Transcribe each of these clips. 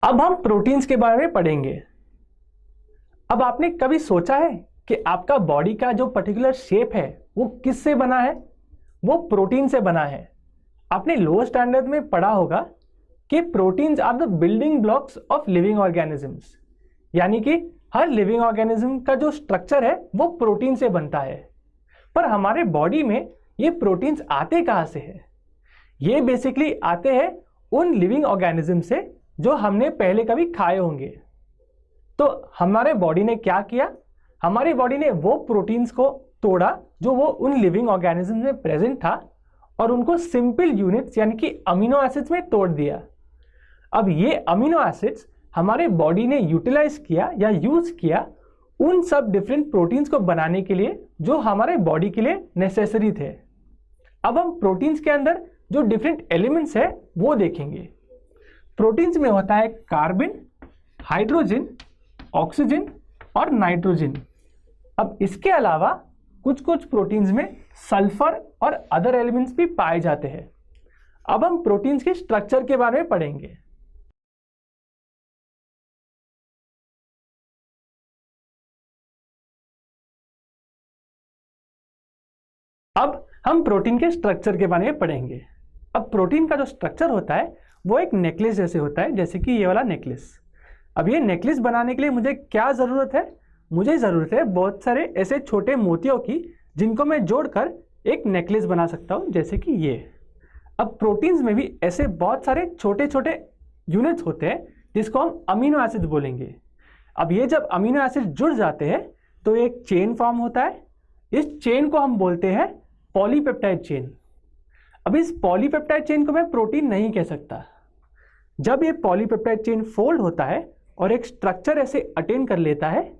अब हम प्रोटीन्स के बारे में पढ़ेंगे। अब आपने कभी सोचा है कि आपका बॉडी का जो पर्टिकुलर शेप है वो किससे बना है? वो प्रोटीन से बना है। आपने लोअर स्टैंडर्ड में पढ़ा होगा कि proteins are the building blocks of living organisms, यानी कि हर लिविंग ऑर्गेनिज्म का जो स्ट्रक्चर है वो प्रोटीन से बनता है। पर हमारे बॉडी में ये प्रोटीन्स आते कहाँ से है? ये बेसिकली आते हैं उन लिविंग ऑर्गेनिज्म से जो हमने पहले कभी खाए होंगे। तो हमारे बॉडी ने क्या किया? हमारी बॉडी ने वो प्रोटीन्स को तोड़ा जो वो उन लिविंग ऑर्गेनिज्म में प्रेजेंट था और उनको सिंपल यूनिट्स यानी कि अमीनो एसिड्स में तोड़ दिया। अब ये अमीनो एसिड्स हमारे बॉडी ने यूटिलाइज किया या यूज किया उन सब डिफरेंट प्रोटीन्स को बनाने के लिए जो हमारे बॉडी के लिए नेसेसरी थे। अब हम प्रोटीन्स के अंदर जो डिफरेंट एलिमेंट्स है वो देखेंगे। प्रोटीन्स में होता है कार्बन, हाइड्रोजन, ऑक्सीजन और नाइट्रोजन। अब इसके अलावा कुछ कुछ प्रोटीन्स में सल्फर और अदर एलिमेंट्स भी पाए जाते हैं। अब हम प्रोटीन्स के स्ट्रक्चर के बारे में पढ़ेंगे। अब हम प्रोटीन के स्ट्रक्चर के बारे में पढ़ेंगे। अब प्रोटीन का जो स्ट्रक्चर होता है वो एक नेकलेस जैसे होता है, जैसे कि ये वाला नेकलेस। अब ये नेकलेस बनाने के लिए मुझे क्या ज़रूरत है? मुझे ज़रूरत है बहुत सारे ऐसे छोटे मोतियों की जिनको मैं जोड़कर एक नेकलेस बना सकता हूँ, जैसे कि ये। अब प्रोटीन्स में भी ऐसे बहुत सारे छोटे छोटे यूनिट्स होते हैं जिसको हम अमीनो एसिड बोलेंगे। अब ये जब अमीनो एसिड जुड़ जाते हैं तो एक चेन फॉर्म होता है। इस चेन को हम बोलते हैं पॉलीपेप्टाइड चेन। अब इस पॉलीपेप्टाइड चेन को मैं प्रोटीन नहीं कह सकता। जब ये पॉलीपेप्टाइड चेन फोल्ड होता है और एक स्ट्रक्चर ऐसे अटेन कर लेता है,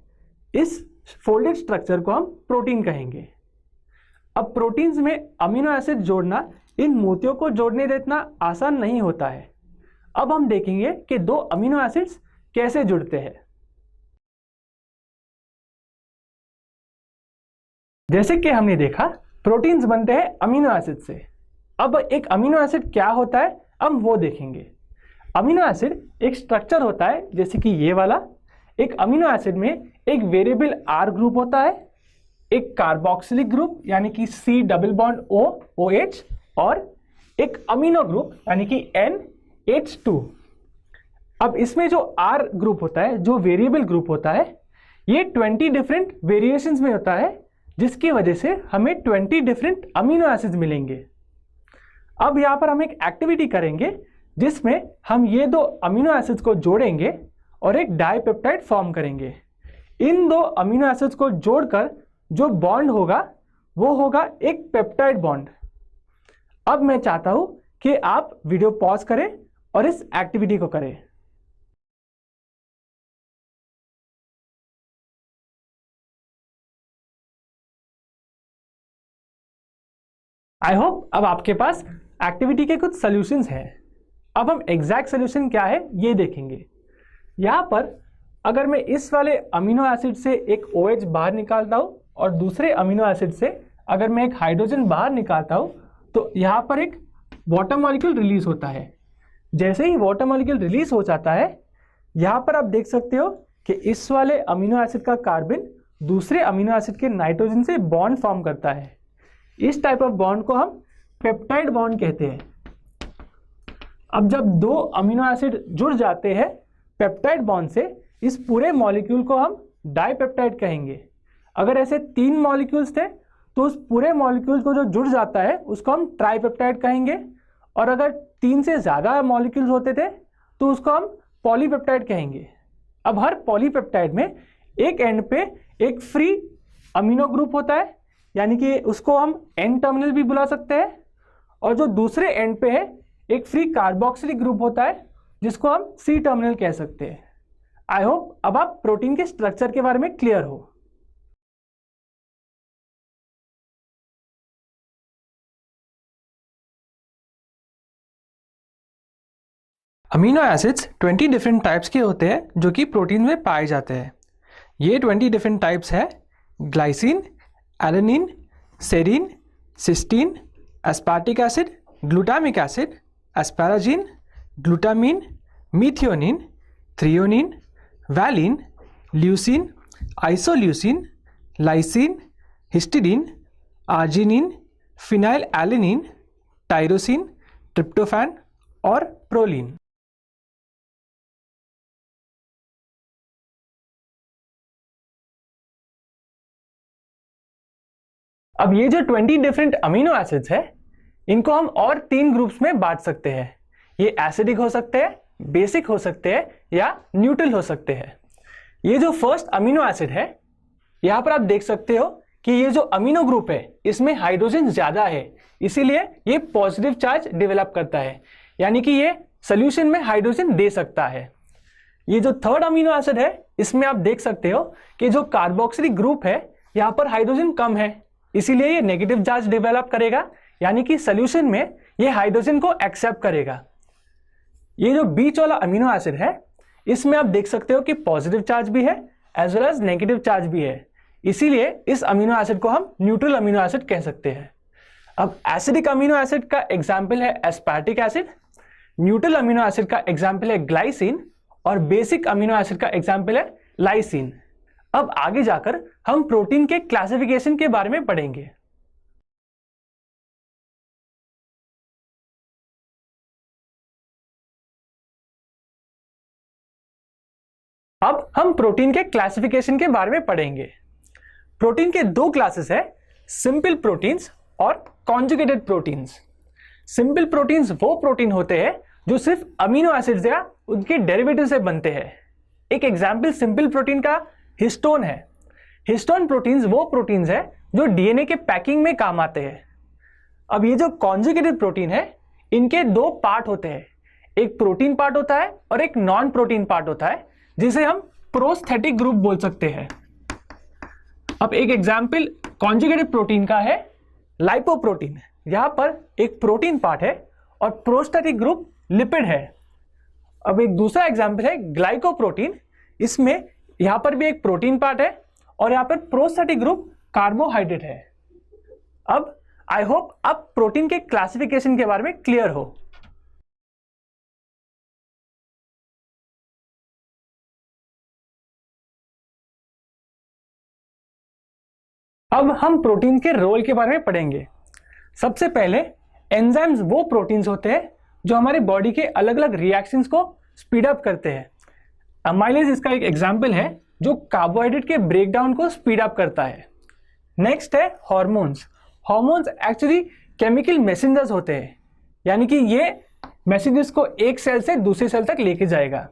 इस फोल्डेड स्ट्रक्चर को हम प्रोटीन कहेंगे। अब प्रोटीन्स में अमीनो एसिड जोड़ना इन मोतियों को जोड़ने जितना आसान नहीं होता है। अब हम देखेंगे कि दो अमीनो एसिड्स कैसे जुड़ते हैं। जैसे कि हमने देखा प्रोटीन्स बनते हैं अमीनो एसिड से। अब एक अमीनो एसिड क्या होता है हम वो देखेंगे। अमीनो एसिड एक स्ट्रक्चर होता है जैसे कि ये वाला। एक अमीनो एसिड में एक वेरिएबल R ग्रुप होता है, एक कार्बोक्सिलिक ग्रुप यानी कि C double bond O OH और एक अमीनो ग्रुप यानी कि NH2। अब इसमें जो R ग्रुप होता है, जो वेरिएबल ग्रुप होता है, ये 20 डिफरेंट वेरिएशंस में होता है, जिसकी वजह से हमें 20 डिफरेंट अमीनो एसिड्स मिलेंगे। अब यहाँ पर हम एक एक्टिविटी करेंगे जिसमें हम ये दो अमीनो एसिड्स को जोड़ेंगे और एक डाइपेप्टाइड फॉर्म करेंगे। इन दो अमीनो एसिड्स को जोड़कर जो बॉन्ड होगा वो होगा एक पेप्टाइड बॉन्ड। अब मैं चाहता हूं कि आप वीडियो पॉज करें और इस एक्टिविटी को करें। आई होप अब आपके पास एक्टिविटी के कुछ सॉल्यूशंस हैं। अब हम एग्जैक्ट सॉल्यूशन क्या है ये देखेंगे। यहाँ पर अगर मैं इस वाले अमीनो एसिड से एक OH बाहर निकालता हूँ और दूसरे अमीनो एसिड से अगर मैं एक हाइड्रोजन बाहर निकालता हूँ तो यहाँ पर एक वाटर मॉलिक्यूल रिलीज होता है। जैसे ही वाटर मॉलिक्यूल रिलीज हो जाता है, यहाँ पर आप देख सकते हो कि इस वाले अमीनो एसिड का कार्बन दूसरे अमीनो एसिड के नाइट्रोजन से बॉन्ड फॉर्म करता है। इस टाइप ऑफ बॉन्ड को हम पेप्टाइड बॉन्ड कहते हैं। अब जब दो अमीनो एसिड जुड़ जाते हैं पेप्टाइड बॉन्ड से, इस पूरे मॉलिक्यूल को हम डाइपेप्टाइड कहेंगे। अगर ऐसे 3 मॉलिक्यूल्स थे तो उस पूरे मॉलिक्यूल को जो जुड़ जाता है उसको हम ट्राइपेप्टाइड कहेंगे, और अगर 3 से ज़्यादा मॉलिक्यूल्स होते थे तो उसको हम पॉलीपेप्टाइड कहेंगे। अब हर पॉलीपेप्टाइड में एक एंड पे एक फ्री अमीनो ग्रुप होता है, यानी कि उसको हम N टर्मिनल भी बुला सकते हैं, और जो दूसरे एंड पे है एक फ्री कार्बोक्सिलिक ग्रुप होता है जिसको हम C टर्मिनल कह सकते हैं। आई होप अब आप प्रोटीन के स्ट्रक्चर के बारे में क्लियर हो। अमीनो एसिड्स 20 डिफरेंट टाइप्स के होते हैं जो कि प्रोटीन में पाए जाते हैं। ये 20 डिफरेंट टाइप्स है glycine, alanine, serine, cysteine, aspartic acid, glutamic acid, asparagine, glutamine, methionine, threonine, valine, leucine, isoleucine, lysine, histidine, arginine, phenylalanine, tyrosine, tryptophan और प्रोलीन। अब ये जो 20 डिफरेंट अमीनो एसिड्स है, इनको हम और 3 ग्रुप्स में बांट सकते हैं। ये एसिडिक हो सकते हैं, बेसिक हो सकते हैं या न्यूट्रल हो सकते हैं। ये जो फर्स्ट अमीनो एसिड है, यहां पर आप देख सकते हो कि ये जो अमीनो ग्रुप है इसमें हाइड्रोजन ज्यादा है, इसीलिए ये पॉजिटिव चार्ज डेवलप करता है, यानी कि ये सोल्यूशन में हाइड्रोजन दे सकता है। ये जो थर्ड अमीनो एसिड है, इसमें आप देख सकते हो कि जो कार्बोक्सिलिक ग्रुप है यहां पर हाइड्रोजन कम है, इसीलिए ये नेगेटिव चार्ज डेवलप करेगा, यानी कि सोल्यूशन में ये हाइड्रोजन को एक्सेप्ट करेगा। ये जो बीच वाला अमीनो एसिड है, इसमें आप देख सकते हो कि पॉजिटिव चार्ज भी है as well as negative charge भी है, इसीलिए इस अमीनो एसिड को हम न्यूट्रल अमीनो एसिड कह सकते हैं। अब एसिडिक अमीनो एसिड का एग्जाम्पल है aspartic acid, neutral amino acid का एग्जाम्पल है ग्लाइसिन और बेसिक अमीनो एसिड का एग्जाम्पल है लाइसिन। अब आगे जाकर हम प्रोटीन के क्लासिफिकेशन के बारे में पढ़ेंगे। अब हम प्रोटीन के क्लासिफिकेशन के बारे में पढ़ेंगे। प्रोटीन के 2 क्लासेस है, सिंपल प्रोटीन्स और कॉन्जुगेटेड प्रोटीन्स। सिंपल प्रोटीन्स वो प्रोटीन होते हैं जो सिर्फ अमीनो एसिड्स या उनके डेरिवेटिव से बनते हैं। एक एग्जाम्पल सिंपल प्रोटीन का हिस्टोन है। हिस्टोन प्रोटीन्स वो प्रोटीन्स है जो डीएनए के पैकिंग में काम आते हैं। अब ये जो कॉन्जुगेटेड प्रोटीन है, इनके 2 पार्ट होते हैं, एक प्रोटीन पार्ट होता है और एक नॉन प्रोटीन पार्ट होता है, जिसे हम प्रोस्थेटिक ग्रुप बोल सकते हैं। अब एक एग्जाम्पल कॉन्जुगेटेड प्रोटीन का है लाइपोप्रोटीन। यहां पर एक प्रोटीन पार्ट है और प्रोस्थेटिक ग्रुप लिपिड है। अब एक दूसरा एग्जाम्पल है ग्लाइकोप्रोटीन। इसमें यहां पर भी एक प्रोटीन पार्ट है और यहां पर प्रोस्थेटिक ग्रुप कार्बोहाइड्रेट है। अब आई होप आप प्रोटीन के क्लासिफिकेशन के बारे में क्लियर हो। अब हम प्रोटीन के रोल के बारे में पढ़ेंगे। सबसे पहले एंजाइम्स वो प्रोटीन्स होते हैं जो हमारी बॉडी के अलग अलग रिएक्शंस को स्पीड अप करते हैं। अमाइलेज इसका एक एग्जाम्पल है जो कार्बोहाइड्रेट के ब्रेकडाउन को स्पीड अप करता है। नेक्स्ट है hormones. Hormones actually chemical messengers होते हैं, यानी कि ये मैसेजेस को एक सेल से दूसरे सेल तक लेके जाएगा।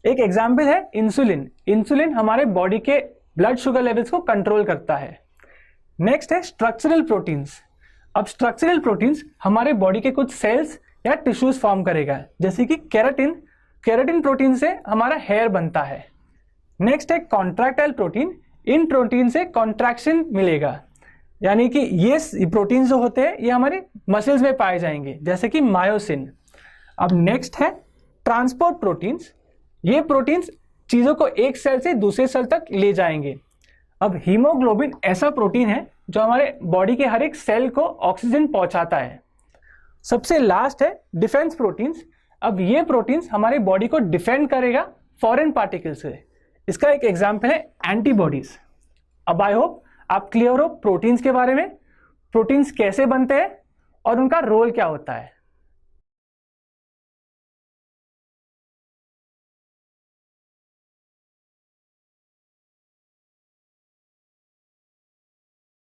एक एग्जाम्पल है इंसुलिन। इंसुलिन हमारे बॉडी के ब्लड शुगर लेवल्स को कंट्रोल करता है। नेक्स्ट है स्ट्रक्चरल प्रोटीन्स। अब स्ट्रक्चरल प्रोटीन्स हमारे बॉडी के कुछ सेल्स या टिश्यूज फॉर्म करेगा, जैसे कि केराटिन। केराटिन प्रोटीन से हमारा हेयर बनता है। नेक्स्ट है कॉन्ट्रैक्टाइल प्रोटीन। इन प्रोटीन से कॉन्ट्रैक्शन मिलेगा, यानी कि ये प्रोटीन जो होते हैं ये हमारे मसल्स में पाए जाएंगे, जैसे कि मायोसिन। अब नेक्स्ट है ट्रांसपोर्ट प्रोटीन्स। ये प्रोटीन्स चीजों को एक सेल से दूसरे सेल तक ले जाएंगे। अब हीमोग्लोबिन ऐसा प्रोटीन है जो हमारे बॉडी के हर एक सेल को ऑक्सीजन पहुंचाता है। सबसे लास्ट है डिफेंस प्रोटीन्स। अब ये प्रोटीन्स हमारी बॉडी को डिफेंड करेगा फॉरेन पार्टिकल से। इसका एक एग्जाम्पल है एंटीबॉडीज। अब आई होप आप क्लियर हो प्रोटीन्स के बारे में, प्रोटीन्स कैसे बनते हैं और उनका रोल क्या होता है।